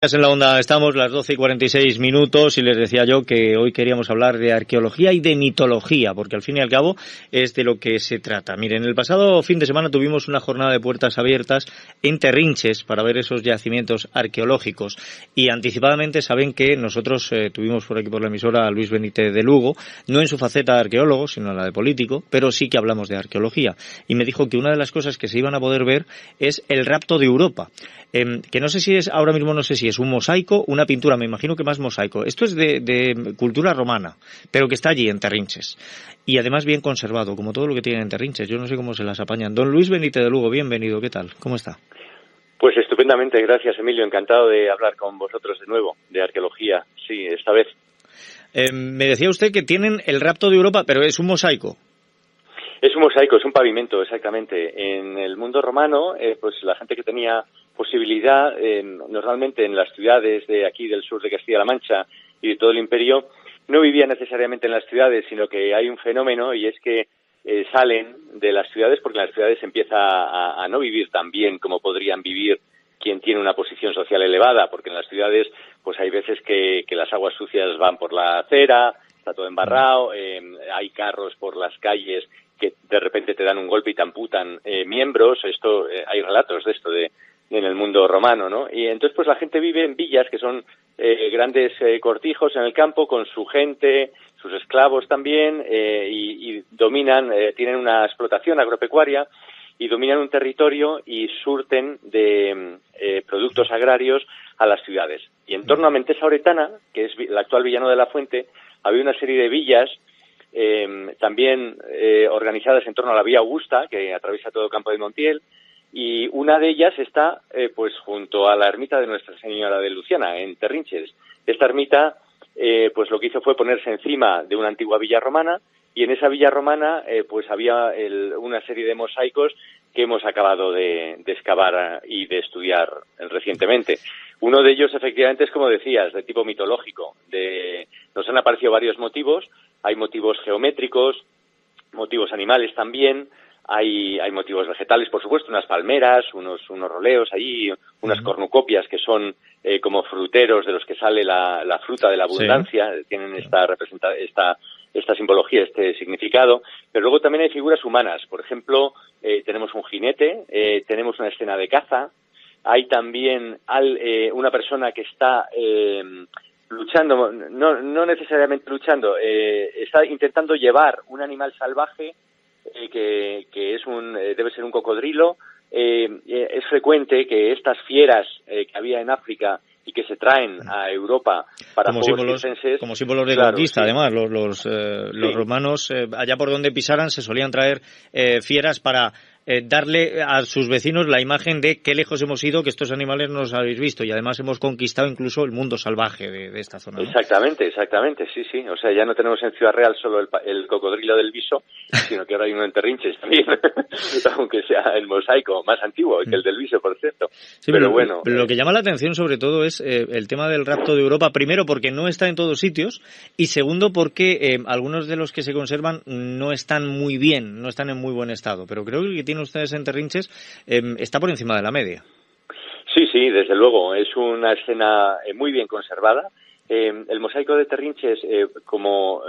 En la onda estamos, las 12:46 y les decía yo que hoy queríamos hablar de arqueología y de mitología, porque al fin y al cabo es de lo que se trata. Miren, el pasado fin de semana tuvimos una jornada de puertas abiertas en Terrinches para ver esos yacimientos arqueológicos y anticipadamente saben que nosotros tuvimos por aquí por la emisora a Luis Benítez de Lugo, no en su faceta de arqueólogo, sino en la de político, pero sí que hablamos de arqueología. Y me dijo que una de las cosas que se iban a poder ver es el rapto de Europa. Que no sé si es, ahora mismo no sé si es un mosaico, una pintura, me imagino que más mosaico. Esto es de cultura romana, pero que está allí en Terrinches. Y además bien conservado, como todo lo que tienen en Terrinches. Yo no sé cómo se las apañan. Don Luis Benítez de Lugo, bienvenido, ¿qué tal? ¿Cómo está? Pues estupendamente, gracias Emilio, encantado de hablar con vosotros de nuevo, de arqueología, sí, esta vez. Me decía usted que tienen el rapto de Europa, pero es un mosaico. Es un mosaico, es un pavimento, exactamente. En el mundo romano, pues la gente que tenía posibilidad, normalmente en las ciudades de aquí del sur de Castilla-La Mancha y de todo el imperio, no vivía necesariamente en las ciudades, sino que hay un fenómeno y es que salen de las ciudades porque en las ciudades se empieza a no vivir tan bien como podrían vivir quien tiene una posición social elevada, porque en las ciudades pues hay veces que las aguas sucias van por la acera, está todo embarrado, hay carros por las calles que de repente te dan un golpe y te amputan miembros. Esto hay relatos de esto en el mundo romano, ¿no? Y entonces pues la gente vive en villas que son grandes cortijos en el campo con su gente, sus esclavos también, y dominan, tienen una explotación agropecuaria y dominan un territorio y surten de productos agrarios a las ciudades. Y en torno a Mentesa Oretana, que es la actual Villano de la Fuente, había una serie de villas también organizadas en torno a la Vía Augusta, que atraviesa todo el Campo de Montiel, y una de ellas está pues junto a la ermita de Nuestra Señora de Luciana, en Terrinches. Esta ermita pues lo que hizo fue ponerse encima de una antigua villa romana, y en esa villa romana pues había una serie de mosaicos que hemos acabado de excavar y de estudiar recientemente. Uno de ellos, efectivamente, es como decías, de tipo mitológico. Nos han aparecido varios motivos. Hay motivos geométricos, motivos animales también, hay motivos vegetales, por supuesto, unas palmeras, unos roleos allí, unas cornucopias que son como fruteros de los que sale la fruta de la abundancia, sí. Tienen esta simbología, este significado, pero luego también hay figuras humanas. Por ejemplo, tenemos un jinete, tenemos una escena de caza, hay también una persona que está luchando, no necesariamente luchando, está intentando llevar un animal salvaje que es debe ser un cocodrilo. Es frecuente que estas fieras que había en África y que se traen a Europa para como símbolos de conquista, sí. Además, los romanos, allá por donde pisaran, se solían traer fieras para darle a sus vecinos la imagen de qué lejos hemos ido, que estos animales no los habéis visto, y además hemos conquistado incluso el mundo salvaje de esta zona, ¿no? Exactamente, sí. O sea, ya no tenemos en Ciudad Real solo el cocodrilo del Viso, sino que ahora hay uno en Terrinches también, aunque sea el mosaico más antiguo que el del Viso, por cierto. Sí, pero bueno, lo que llama la atención sobre todo es el tema del rapto de Europa, primero porque no está en todos sitios, y segundo porque algunos de los que se conservan no están muy bien, no están en muy buen estado, pero creo que el que tienen ustedes en Terrinches está por encima de la media. Sí, desde luego, es una escena muy bien conservada. El mosaico de Terrinches, como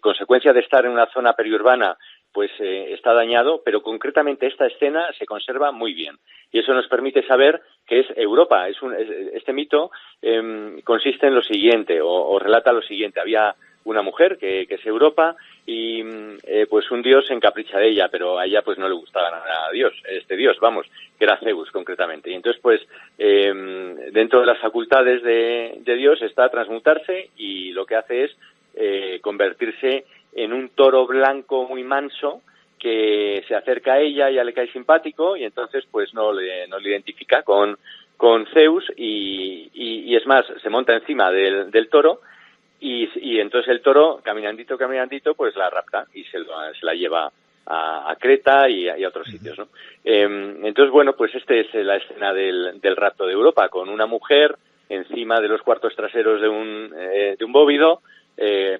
consecuencia de estar en una zona periurbana, pues está dañado, pero concretamente esta escena se conserva muy bien. Y eso nos permite saber que es Europa. Este mito consiste en lo siguiente, o relata lo siguiente. Había una mujer que es Europa y pues un dios se encapricha de ella, pero a ella pues no le gustaba nada a Dios, que era Zeus concretamente. Y entonces pues dentro de las facultades de Dios está transmutarse, y lo que hace es convertirse en un toro blanco muy manso que se acerca a ella, ya le cae simpático, y entonces pues no le identifica con Zeus, y es más, se monta encima del toro. Y entonces el toro, caminandito, pues la rapta y se la lleva a Creta y a otros sitios, ¿no? Entonces, bueno, pues esta es la escena del rapto de Europa, con una mujer encima de los cuartos traseros de un bóvido,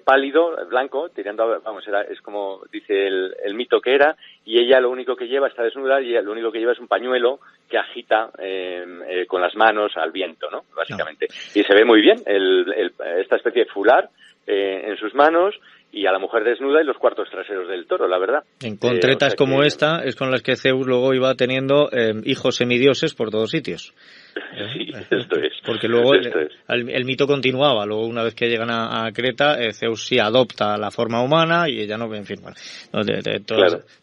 pálido, blanco, es como dice el mito que era, y ella lo único que lleva, está desnuda, y ella lo único que lleva es un pañuelo que agita con las manos al viento, ¿no? Básicamente. Y se ve muy bien esta especie de fular en sus manos, y a la mujer desnuda y los cuartos traseros del toro, la verdad. En contretas como esta es con las que Zeus luego iba teniendo hijos semidioses por todos sitios. Sí, esto es. Porque luego el mito continuaba. Luego, una vez que llegan a Creta, Zeus sí adopta la forma humana y ella no, en fin, bueno,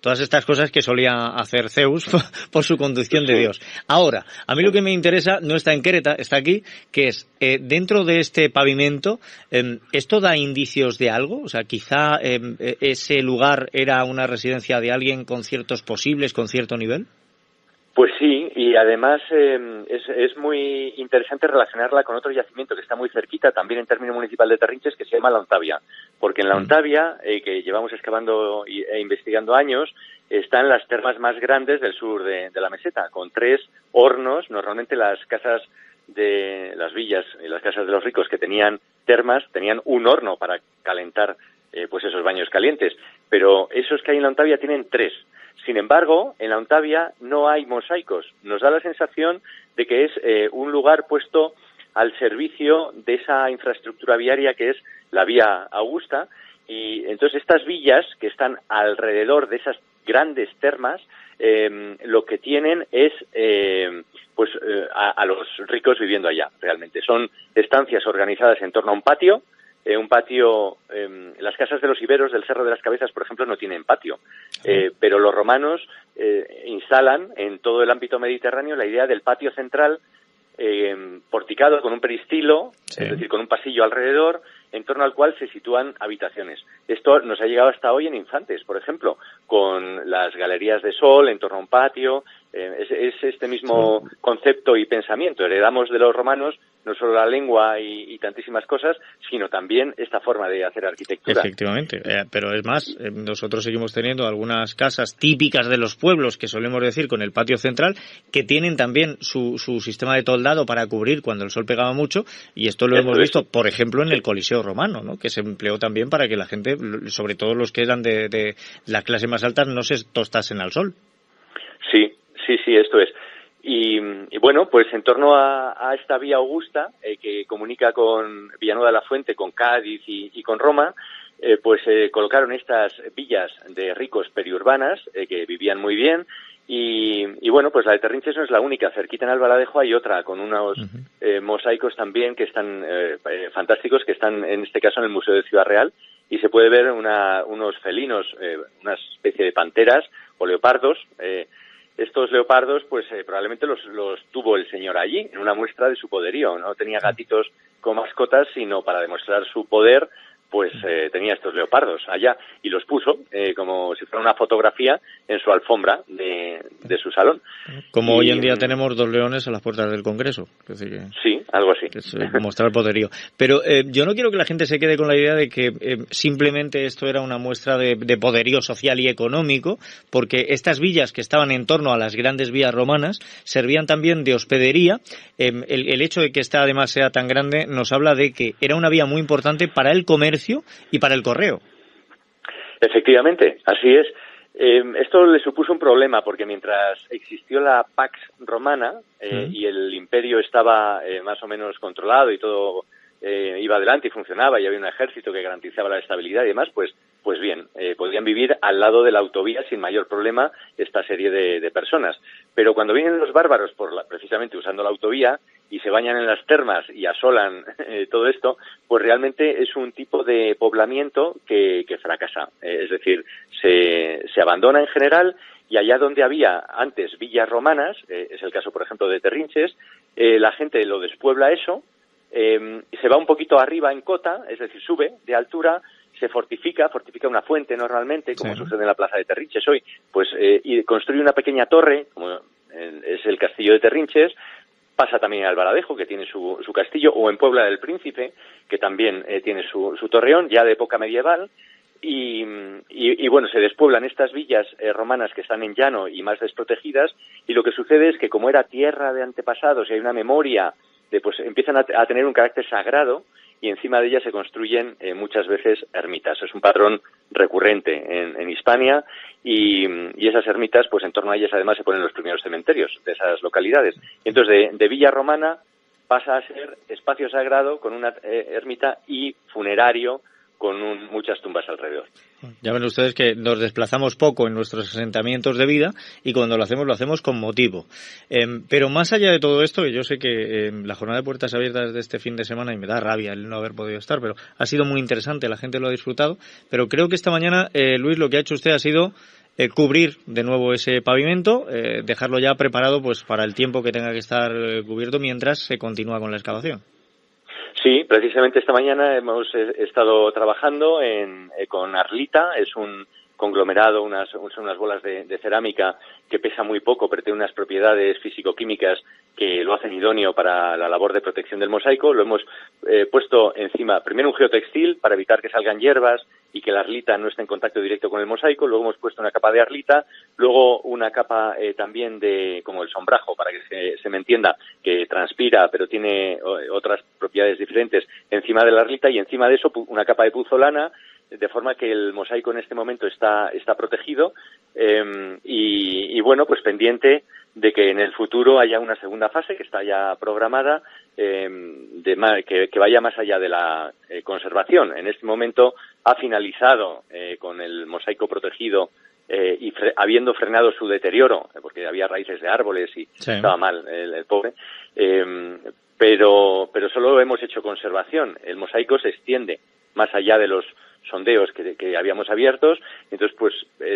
todas estas cosas que solía hacer Zeus por su conducción de Dios. Ahora, a mí lo que me interesa no está en Creta, está aquí, que es dentro de este pavimento, ¿esto da indicios de algo? O sea, quizá ese lugar era una residencia de alguien con ciertos posibles, con cierto nivel. Pues sí, y además es muy interesante relacionarla con otro yacimiento que está muy cerquita, también en término municipal de Terrinches, que se llama La Ontavia. Porque en La Ontavia, que llevamos excavando e investigando años, están las termas más grandes del sur de la meseta, con 3 hornos. Normalmente las casas de las villas y las casas de los ricos que tenían termas tenían un horno para calentar pues esos baños calientes. Pero esos que hay en La Ontavia tienen 3. Sin embargo, en La Ontavia no hay mosaicos. Nos da la sensación de que es un lugar puesto al servicio de esa infraestructura viaria que es la Vía Augusta, y entonces estas villas que están alrededor de esas grandes termas lo que tienen es a los ricos viviendo allá, realmente. Son estancias organizadas en torno a un patio. Las casas de los iberos del Cerro de las Cabezas, por ejemplo, no tienen patio, pero los romanos instalan en todo el ámbito mediterráneo la idea del patio central porticado con un peristilo, es decir, con un pasillo alrededor, en torno al cual se sitúan habitaciones. Esto nos ha llegado hasta hoy en Infantes, por ejemplo, con las galerías de sol en torno a un patio. Es este mismo concepto y pensamiento. Heredamos de los romanos no solo la lengua y tantísimas cosas, sino también esta forma de hacer arquitectura. Efectivamente, pero es más, nosotros seguimos teniendo algunas casas típicas de los pueblos, que solemos decir con el patio central, que tienen también su sistema de toldado para cubrir cuando el sol pegaba mucho, y esto lo hemos visto, por ejemplo, en el Coliseo romano, ¿no? Que se empleó también para que la gente, sobre todo los que eran de la clase más alta, no se tostasen al sol. Sí, esto es. Y bueno, pues en torno a esta Vía Augusta, que comunica con Villanueva de la Fuente, con Cádiz y con Roma, colocaron estas villas de ricos periurbanas que vivían muy bien. Y bueno, pues la de Terrinches no es la única. Cerquita en Albaladejo hay otra con unos mosaicos también que están fantásticos, que están en este caso en el Museo de Ciudad Real, y se puede ver unos felinos, una especie de panteras o leopardos. Estos leopardos, probablemente los tuvo el señor allí, en una muestra de su poderío. No tenía gatitos como mascotas, sino para demostrar su poder, tenía estos leopardos allá, y los puso como si fuera una fotografía en su alfombra de su salón. Como hoy en día tenemos 2 leones a las puertas del Congreso. Es decir, sí, algo así. Es mostrar poderío. Pero yo no quiero que la gente se quede con la idea de que simplemente esto era una muestra de poderío social y económico, porque estas villas que estaban en torno a las grandes vías romanas servían también de hospedería. El hecho de que esta además sea tan grande nos habla de que era una vía muy importante para el comercio y para el correo. Efectivamente, así es. Esto le supuso un problema porque mientras existió la Pax Romana y el imperio estaba más o menos controlado y todo iba adelante y funcionaba y había un ejército que garantizaba la estabilidad y demás, pues bien, podían vivir al lado de la autovía sin mayor problema esta serie de personas. Pero cuando vienen los bárbaros precisamente usando la autovía y se bañan en las termas y asolan todo esto, pues realmente es un tipo de poblamiento que fracasa. Es decir, se abandona en general, y allá donde había antes villas romanas, es el caso por ejemplo de Terrinches, la gente lo despuebla eso, se va un poquito arriba en cota, es decir, sube de altura, se fortifica una fuente normalmente, como sucede en la plaza de Terrinches hoy, y construye una pequeña torre, como es el castillo de Terrinches. Pasa también en Albaladejo, que tiene su castillo, o en Puebla del Príncipe, que también tiene su torreón, ya de época medieval, y bueno, se despueblan estas villas romanas que están en llano y más desprotegidas, y lo que sucede es que como era tierra de antepasados y hay una memoria, empiezan a tener un carácter sagrado, y encima de ellas se construyen muchas veces ermitas. Es un patrón recurrente en Hispania y esas ermitas, pues en torno a ellas además se ponen los primeros cementerios de esas localidades. Y entonces de villa romana pasa a ser espacio sagrado con una ermita y funerario con muchas tumbas alrededor. Ya ven ustedes que nos desplazamos poco en nuestros asentamientos de vida y cuando lo hacemos con motivo. Pero más allá de todo esto, que yo sé que la jornada de puertas abiertas de este fin de semana, y me da rabia el no haber podido estar, pero ha sido muy interesante, la gente lo ha disfrutado, pero creo que esta mañana, Luis, lo que ha hecho usted ha sido cubrir de nuevo ese pavimento, dejarlo ya preparado pues para el tiempo que tenga que estar cubierto mientras se continúa con la excavación. Sí, precisamente esta mañana hemos estado trabajando con arlita, es un conglomerado, son unas bolas de cerámica que pesa muy poco, pero tiene unas propiedades físico-químicas que lo hacen idóneo para la labor de protección del mosaico. Lo hemos puesto encima, primero un geotextil para evitar que salgan hierbas y que la arlita no esté en contacto directo con el mosaico, luego hemos puesto una capa de arlita, luego una capa también como el sombrajo, para que se me entienda, que transpira pero tiene otras propiedades diferentes encima de la arlita, y encima de eso una capa de puzolana, de forma que el mosaico en este momento está protegido y bueno, pues pendiente de que en el futuro haya una segunda fase que está ya programada, que vaya más allá de la conservación. En este momento ha finalizado con el mosaico protegido y habiendo frenado su deterioro, porque había raíces de árboles y estaba mal el pobre, pero solo hemos hecho conservación. El mosaico se extiende más allá de los sondeos que habíamos abiertos, entonces pues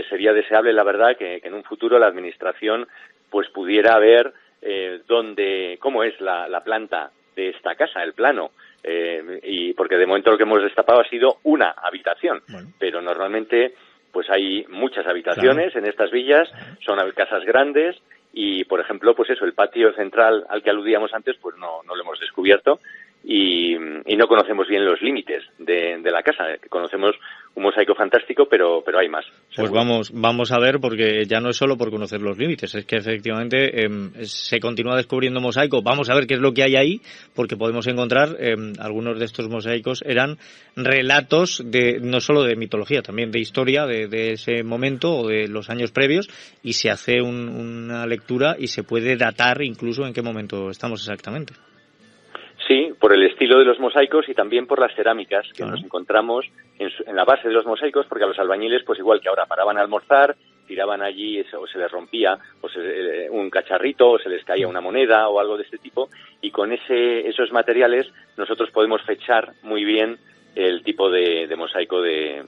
sería deseable, la verdad, que en un futuro la administración pues pudiera ver cómo es la planta de esta casa, el plano, y porque de momento lo que hemos destapado ha sido una habitación, pero normalmente pues hay muchas habitaciones en estas villas, son casas grandes y, por ejemplo, pues eso, el patio central al que aludíamos antes, pues no lo hemos descubierto. Y no conocemos bien los límites de la casa. Conocemos un mosaico fantástico, pero hay más. Pues vamos a ver, porque ya no es solo por conocer los límites, es que efectivamente se continúa descubriendo mosaico. Vamos a ver qué es lo que hay ahí, porque podemos encontrar algunos de estos mosaicos eran relatos no solo de mitología, también de historia de ese momento o de los años previos, y se hace una lectura y se puede datar incluso en qué momento estamos exactamente. Sí, por el estilo de los mosaicos y también por las cerámicas que nos encontramos en la base de los mosaicos, porque a los albañiles, pues igual que ahora, paraban a almorzar, tiraban allí o se les rompía un cacharrito o se les caía una moneda o algo de este tipo, y con esos materiales nosotros podemos fechar muy bien el tipo de mosaico de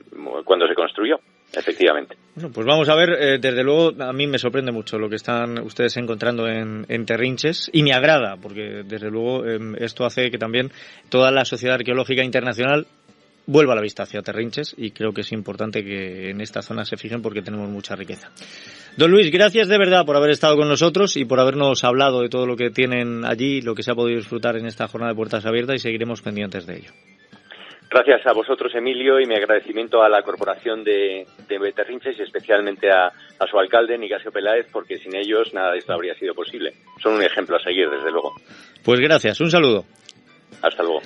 cuando se construyó. Efectivamente. Bueno, pues vamos a ver, desde luego a mí me sorprende mucho lo que están ustedes encontrando en Terrinches y me agrada, porque desde luego esto hace que también toda la Sociedad Arqueológica Internacional vuelva la vista hacia Terrinches, y creo que es importante que en esta zona se fijen porque tenemos mucha riqueza. Don Luis, gracias de verdad por haber estado con nosotros y por habernos hablado de todo lo que tienen allí, lo que se ha podido disfrutar en esta jornada de puertas abiertas, y seguiremos pendientes de ello. Gracias a vosotros, Emilio, y mi agradecimiento a la Corporación de Terrinches y especialmente a su alcalde, Nicasio Peláez, porque sin ellos nada de esto habría sido posible. Son un ejemplo a seguir, desde luego. Pues gracias, un saludo. Hasta luego.